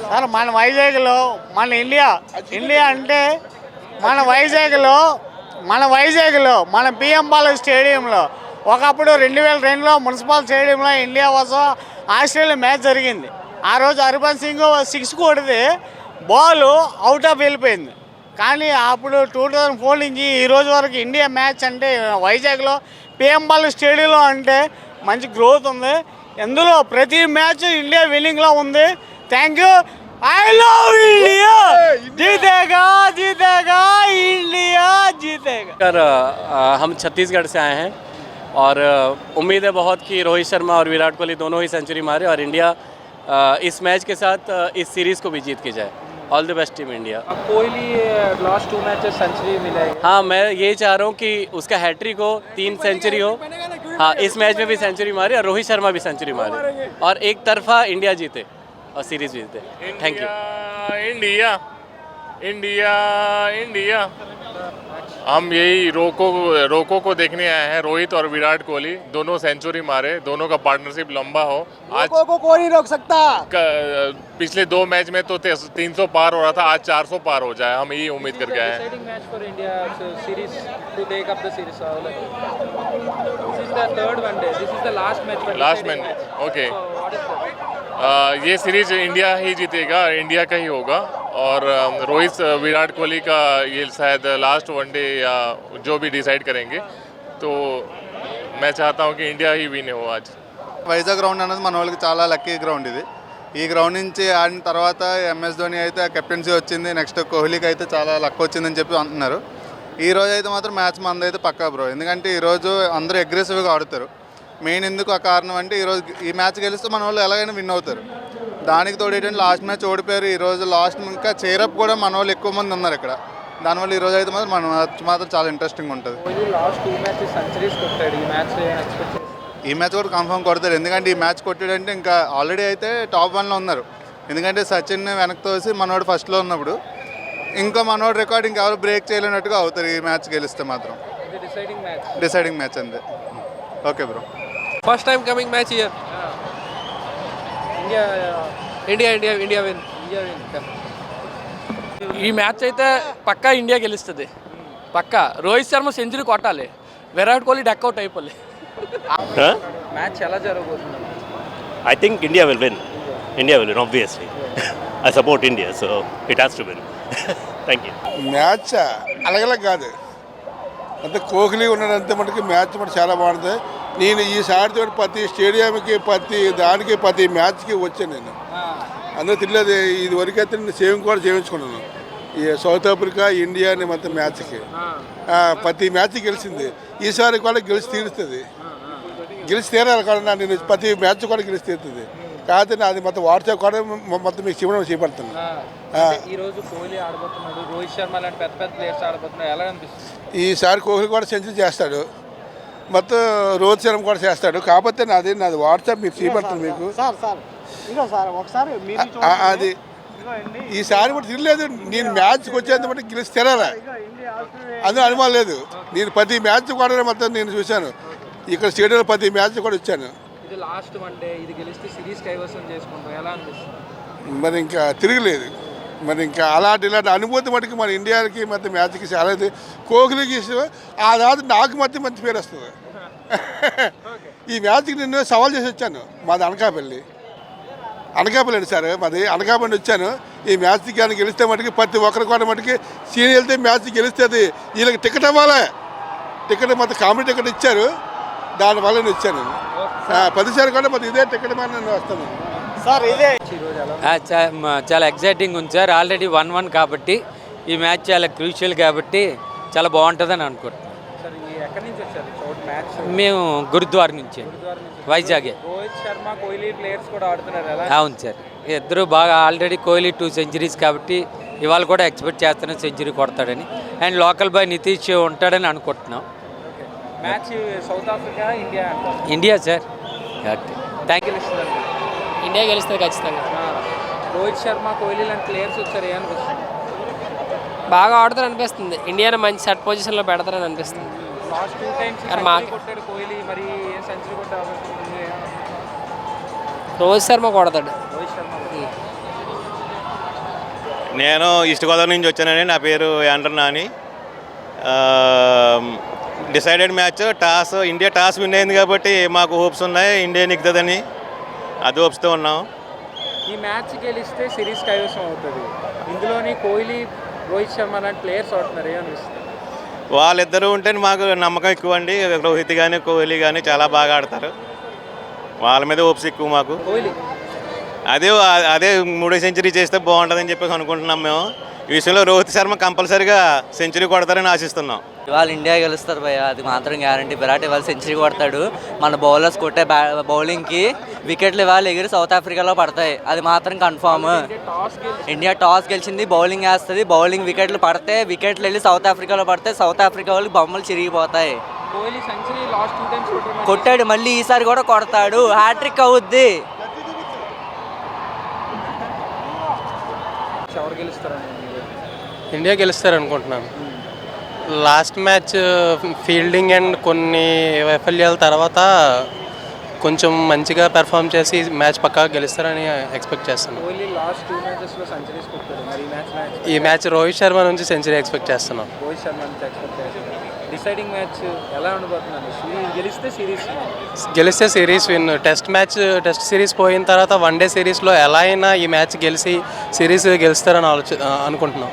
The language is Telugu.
సార్ మన వైజాగ్లో మన ఇండియా అంటే మన వైజాగ్లో మన పిఎం బాలాజీ స్టేడియంలో ఒకప్పుడు 2002లో మున్సిపల్ స్టేడియంలో ఇండియా కోసం ఆస్ట్రేలియా మ్యాచ్ జరిగింది. ఆ రోజు హర్భజన్ సింగ్ 6 కొడితే బాల్ అవుట్ ఆఫ్ వెళ్ళిపోయింది. కానీ అప్పుడు 2004 నుంచి ఈ రోజు వరకు ఇండియా మ్యాచ్ అంటే వైజాగ్లో పిఎం బాలాజీ స్టేడియంలో అంటే మంచి గ్రోత్ ఉంది. ఎందులో ప్రతి మ్యాచ్ ఇండియా విన్నింగ్లో ఉంది. Thank you. I love India. जीतेगा जीतेगा इंडिया जीतेगा. हम छत्तीसगढ़ से आए हैं और उम्मीद है बहुत कि रोहित शर्मा और विराट कोहली दोनों ही सेंचुरी मारे और इंडिया इस मैच के साथ इस सीरीज़ को भी जीत के जाए. All the best team India. Kohli last 2 matches century मिला है. हाँ, मैं ये चाह रहा हूँ कि उसका हैट्रिक हो, 3 सेंचुरी हो. हाँ, इस मैच में भी सेंचुरी मारे और रोहित शर्मा भी सेंचुरी मारे और एक तरफा इंडिया जीते और सीरीज जीते. Thank you. India India India. हम यही रोको को देखने आए हैं. रोहित और विराट कोहली दोनों सेंचुरी मारे, दोनों का पार्टनरशिप लंबा हो. आज को कोई नहीं रोक सकता. पिछले 2 मैच में तो 300 पार हो रहा था, आज 400 पार हो जाए, हम यही उम्मीद करके आए हैं. Deciding match for India series to take up the series. This is the third one day. This is the last match. Last match okay. So what is that? ये सीरीज इंडिया ही जीतेगा, इंडिया का ही होगा. और रोहित विराट कोहली का ये शायद लास्ट वनडे या जो भी डिसाइड करेंगे. तो मैं चाहता हूँ कि इंडिया ही विन हो आज. వైజాగ్ గ్రౌండ్ అనేది మన వాళ్ళకి చాలా లక్కీ గ్రౌండ్ ఇది. ఈ గ్రౌండ్ నుంచి ఆడిన తర్వాత ఎంఎస్ ధోని అయితే కెప్టెన్సీ వచ్చింది. నెక్స్ట్ కోహ్లీకి అయితే చాలా లక్ వచ్చిందని చెప్పి అంటున్నారు. ఈ రోజు అయితే మాత్రం మ్యాచ్ మనదైతే పక్కా బ్రో. ఎందుకంటే ఈరోజు అందరూ అగ్రెసివ్గా ఆడుతారు. మెయిన్ ఎందుకు ఆ కారణం అంటే ఈరోజు ఈ మ్యాచ్ గెలిస్తే మన వాళ్ళు ఎలాగైనా విన్ అవుతారు. దానికి తోడు ఏంటంటే లాస్ట్ మ్యాచ్ ఓడిపోయారు. ఈరోజు లాస్ట్ ఇంకా చేరప్ కూడా మన వాళ్ళు ఎక్కువ మంది ఉన్నారు ఇక్కడ. దానివల్ల ఈరోజు అయితే మాత్రం మన మ్యాచ్ మాత్రం చాలా ఇంట్రెస్టింగ్ ఉంటుంది. లాస్ట్ 2 matches సెంచరీస్ కొట్టాడు. ఈ మ్యాచ్ ఈ మ్యాచ్ కూడా కన్ఫర్మ్ కొడతారు. ఎందుకంటే ఈ మ్యాచ్ కొట్టాడంటే ఇంకా ఆల్రెడీ అయితే టాప్ 1లో ఉన్నారు. ఎందుకంటే సచిన్ వెనక్కి తోసి మనోడు ఫస్ట్లో ఉన్నప్పుడు ఇంకా మనోడు రికార్డ్ ఇంకెవరు బ్రేక్ చేయలేనట్టుగా అవుతారు ఈ మ్యాచ్ గెలిస్తే మాత్రం. డిసైడింగ్ మ్యాచ్ అంతే. Okay bro. First time coming match here. India win. ఈ మ్యాచ్ అయితే పక్కా ఇండియా గెలుస్తుంది. పక్కా రోహిత్ శర్మ సెంచరీ కొట్టాలి, విరాట్ కోహ్లీ డక్అవుట్ అయిపోలే. మ్యాచ్ ఎలా జరగబోతుంది? I think India will win. India will win, obviously. I support India, so it has to win. Thank you. Match అలాగలా కాదు, అంటే కోహ్లీ ఉన్నదంతే మటుకు మ్యాచ్ మటు చాలా బాగుంటుంది. నేను ఈసారితో ప్రతి స్టేడియంకి ప్రతి మ్యాచ్కి వచ్చాను. నేను అందరూ తెలియదు ఇది వరకైతే నేను సేవింగ్ కూడా చేయించుకున్నాను. ఈ సౌత్ ఆఫ్రికా ఇండియా అని మొత్తం మ్యాచ్కి ప్రతి మ్యాచ్ గెలిచింది. ఈసారి కూడా గెలిచి తీరుస్తుంది. గెలిచి తీరాలి కూడా. నేను ప్రతి మ్యాచ్ కూడా గెలిచి తీరుతుంది. కాకపోతే అది మొత్తం వాట్సాప్ కూడా మొత్తం మీకు చేపడుతున్నాను. ఈరోజు కోహ్లీ ఆడబోతున్నాడు, రోహిత్ శర్మ లాంటి పెద్ద ప్లేయర్స్ ఆడబోతున్నాడు. ఎలా అనిపిస్తుంది? ఈసారి కోహ్లీ కూడా సెంచరీ చేస్తాడు, మొత్తం రోహిత్ శర్మ కూడా చేస్తాడు. కాకపోతే నాది వాట్సాప్ మీకు చేపడుతుంది మీకు. అది ఈసారి కూడా తిరగలేదు. నేను మ్యాచ్కి వచ్చేంత బట్టి గెలిచి తిరాలి అందులో అనుమానం లేదు. నేను ప్రతి మ్యాచ్ కూడా మొత్తం నేను చూశాను. ఇక్కడ స్టేడియంలో ప్రతి మ్యాచ్ కూడా వచ్చాను. ఇది లాస్ట్ వన్ డే, ఇది గెలిస్తే సిరీస్ కైవసం చేసుకుంటాం. ఎలా అనిపిస్తుంది? మరి ఇంకా తిరగలేదు. మరి ఇంకా ఇలాంటి అనుభూతి మటుకు మన ఇండియాకి మొత్తం మ్యాచ్కి చాలా కోహ్లీకి ఇష్టం. ఆ తర్వాత నాకు మొత్తం మంచి పేరు వస్తుంది. ఈ మ్యాచ్కి నేను సవాల్ చేసి వచ్చాను. మాది అనకాపల్లి అండి సార్, మాది అనకాపల్లి వచ్చాను. ఈ మ్యాచ్కి కానీ గెలిస్తే మటుకు ప్రతి ఒక్కరి కూడా మటుకి సీనియర్ వెళ్తే మ్యాచ్ గెలిస్తే వీళ్ళకి టికెట్ ఇవ్వాలి. టికెట్ మొత్తం కామెడీ టికెట్ ఇచ్చారు, దానివల్ల నేను వచ్చాను. 10 సార్లు కూడా మరి ఇదే టికెట్ మీద నేను వస్తాను సార్. ఇదే చాలా ఎగ్జైటింగ్ ఉంది సార్. ఆల్రెడీ 1-1 కాబట్టి ఈ మ్యాచ్ చాలా క్రూషియల్ కాబట్టి చాలా బాగుంటుందని అనుకుంటున్నాను. మేము గురుద్వార నుంచి, వైజాగ్. రోహిత్ శర్మ కోహ్లీ ప్లేయర్స్ కూడా ఆడుతున్నారు. అవును సార్, ఇద్దరు బాగా. ఆల్రెడీ కోహ్లీ 2 సెంచరీస్ కాబట్టి ఇవాళ కూడా ఎక్స్పెక్ట్ చేస్తున్నాం సెంచరీ కొడతాడని. అండ్ లోకల్ బాయ్ నితీష్ ఉంటాడని అనుకుంటున్నాం. Match South Africa India sir. Thank you. India గెలుస్తుంది ఖచ్చితంగా. రోహిత్ శర్మ కోహ్లీ లాంటి ప్లేయర్స్ వచ్చారు. ఏమనిపిస్తుంది? బాగా ఆడుతారు అనిపిస్తుంది. ఇండియాని మంచి సెట్ పొజిషన్లో పెడతారని అనిపిస్తుంది. లాస్ట్ 2 times కొట్టాడు కోహ్లీ, మరి ఏం సెంచరీ కొట్టాడు? రోహిత్ శర్మ కొడతాడు. రోహిత్ శర్మ నేను ఈస్ట్ గోదావరి నుంచి వచ్చానండి. నా పేరు యాండ్రన్ Nani. Decided match India toss win అయింది కాబట్టి మాకు హోప్స్ ఉన్నాయి ఇండియా నెగ్గుతుందని. అది హోప్స్తో ఉన్నాం. ఈ మ్యాచ్ గెలిస్తే సిరీస్ కైవసం అవుతుంది. ఇందులోని కోహ్లీ, రోహిత్ శర్మ లాంటి ప్లేయర్స్ ఆడుతున్నారు, ఏమనిపిస్తుంది? వాళ్ళిద్దరూ ఉంటే మాకు నమ్మకం ఎక్కువ అండి. రోహిత్ కానీ కోహ్లీ కానీ చాలా బాగా ఆడతారు. వాళ్ళ మీద హోప్స్ ఎక్కువ మాకు. కోహ్లీ అదే 3వ సెంచరీ చేస్తే బాగుంటుందని చెప్పేసి అనుకుంటున్నాం మేము. ఈ విషయంలో రోహిత్ శర్మ కంపల్సరీగా సెంచరీ కొడతారని ఆశిస్తున్నాం. ఇవాళ ఇండియా గెలుస్తారు భయ్య, అది మాత్రం గ్యారంటీ. విరాట్ ఇవాళ సెంచరీ కొడతాడు. మన బౌలర్స్ కొట్టే బౌలింగ్కి వికెట్లు ఇవాళ ఎగిరి సౌత్ ఆఫ్రికాలో పడతాయి, అది మాత్రం కన్ఫామ్. ఇండియా టాస్ గెలిచింది, బౌలింగ్ వేస్తుంది. బౌలింగ్ వికెట్లు పడితే వికెట్లు వెళ్ళి సౌత్ ఆఫ్రికాలో పడితే సౌత్ ఆఫ్రికా వాళ్ళకి బొమ్మలు చిరిగిపోతాయి. కోహ్లీ సెంచరీ లాస్ట్ 2 times కొట్టాడు, మళ్ళీ ఈసారి కూడా కొడతాడు. హ్యాట్రిక్ అవుద్ది. ఎవరు గెలుస్తారని? ఇండియా గెలుస్తారు అనుకుంటున్నాను. లాస్ట్ మ్యాచ్ ఫీల్డింగ్ అండ్ కొన్ని వైఫల్యాల తర్వాత కొంచెం మంచిగా పెర్ఫామ్ చేసి మ్యాచ్ పక్కాగా గెలుస్తారని ఎక్స్పెక్ట్ చేస్తున్నాను. కోహ్లీ లాస్ట్ 2 matches సెంచరీస్ కొట్టాడు. మరి ఈ మ్యాచ్ రోహిత్ శర్మ నుంచి సెంచరీ ఎక్స్పెక్ట్ చేస్తున్నాం. రోహిత్ శర్మ నుంచి ఎక్స్పెక్ట్ చేస్తున్నాను. డిసైడింగ్ మ్యాచ్ ఎలా ఉండబోతుందండి? గెలిస్తే సిరీస్ విన్. టెస్ట్ సిరీస్ పోయిన తర్వాత 1 day సిరీస్లో ఎలా అయినా ఈ మ్యాచ్ గెలిచి సిరీస్ గెలుస్తారని అనుకుంటున్నాం.